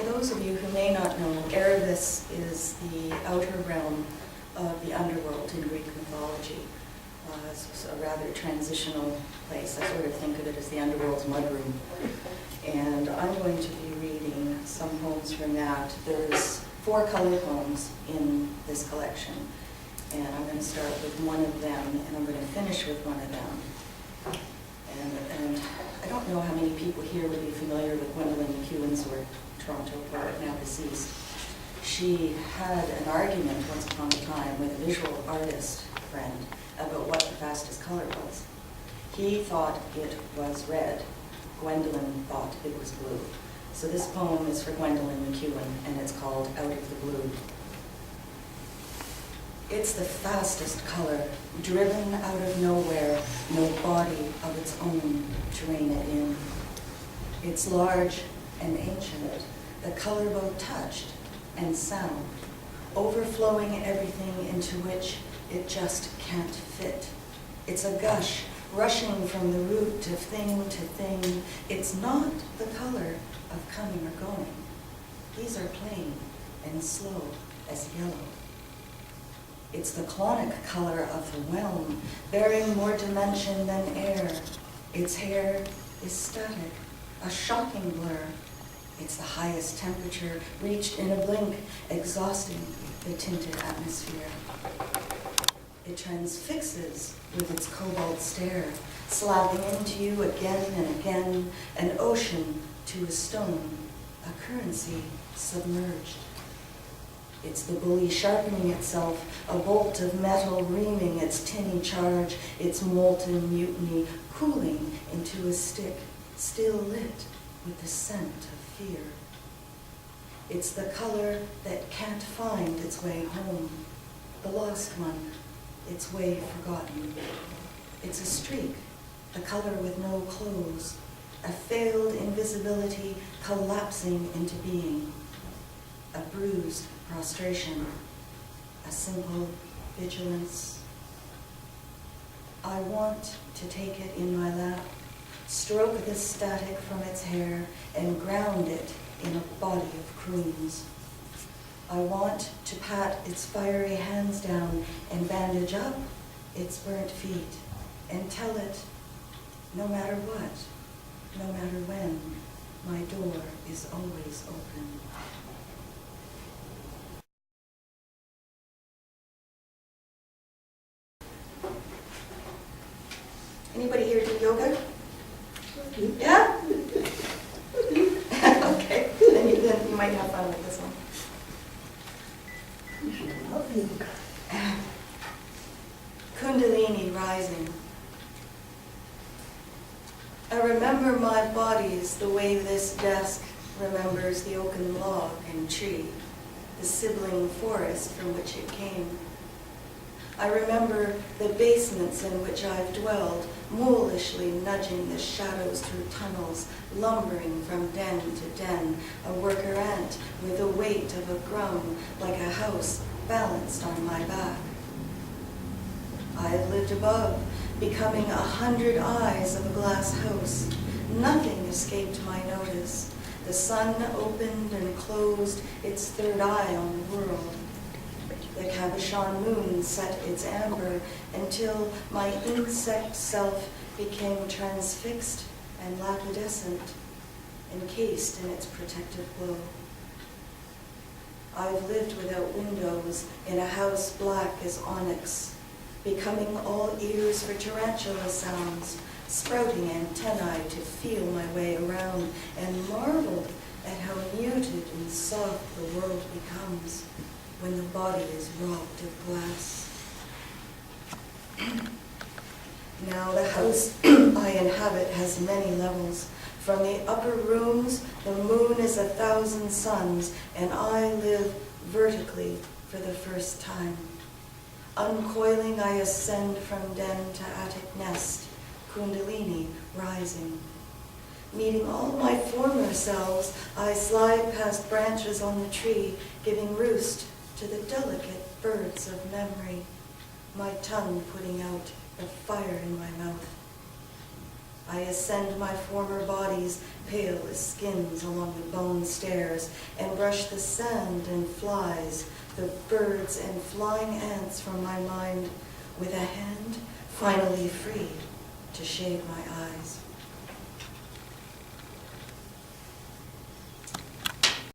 those of you who may not know, Erebus is the outer realm of the underworld in Greek mythology. It's a rather transitional place. I sort of think of it as the underworld's mudroom. And I'm going to be reading some poems from that. There's 4 color poems in this collection. And I'm going to start with one of them, and I'm going to finish with one of them. And I don't know how many people here would be familiar with Gwendolyn McEwen's work, Toronto poet, now deceased. She had an argument once upon a time with a visual artist friend about what the fastest color was. He thought it was red. Gwendolyn thought it was blue. So this poem is for Gwendolyn McEwen, and it's called Out of the Blue. It's the fastest color, driven out of nowhere, no body of its own to rein it in. It's large and ancient, the color both touched and sound, overflowing everything into which it just can't fit. It's a gush, rushing from the root of thing to thing. It's not the color of coming or going. These are plain and slow as yellow. It's the clonic color of the whelm, bearing more dimension than air. Its hair is static, a shocking blur. It's the highest temperature reached in a blink, exhausting the tinted atmosphere. It transfixes with its cobalt stare, slapping into you again and again, an ocean to a stone, a currency submerged. It's the bully sharpening itself, a bolt of metal reaming its tinny charge, its molten mutiny cooling into a stick, still lit with the scent of fear. It's the color that can't find its way home, the lost one, its way forgotten. It's a streak, a color with no clothes, a failed invisibility collapsing into being, a bruised prostration, a simple vigilance. I want to take it in my lap, stroke the static from its hair, and ground it in a body of croons. I want to pat its fiery hands down and bandage up its burnt feet and tell it, no matter what, no matter when, my door is always open. Anybody here do yoga? Yeah? Okay, then you might have fun with this one. Kundalini rising. I remember my bodies the way this desk remembers the oaken log and tree, the sibling forest from which it came. I remember the basements in which I've dwelled, mulishly nudging the shadows through tunnels, lumbering from den to den, a worker ant with the weight of a grum, like a house balanced on my back. I have lived above, becoming 100 eyes of a glass house. Nothing escaped my notice. The sun opened and closed its third eye on the world. The cabochon moon set its amber until my insect self became transfixed and lapidescent, encased in its protective glow. I've lived without windows in a house black as onyx, becoming all ears for tarantula sounds, sprouting antennae to feel my way around, and marveled at how muted and soft the world becomes when the body is robbed of glass. Now the house I inhabit has many levels. From the upper rooms, the moon is 1,000 suns, and I live vertically for the first time. Uncoiling, I ascend from den to attic nest, Kundalini rising. Meeting all my former selves, I slide past branches on the tree, giving roost to the delicate birds of memory, my tongue putting out the fire in my mouth. I ascend my former bodies, pale as skins along the bone stairs, and brush the sand and flies, the birds and flying ants from my mind, with a hand finally free to shade my eyes.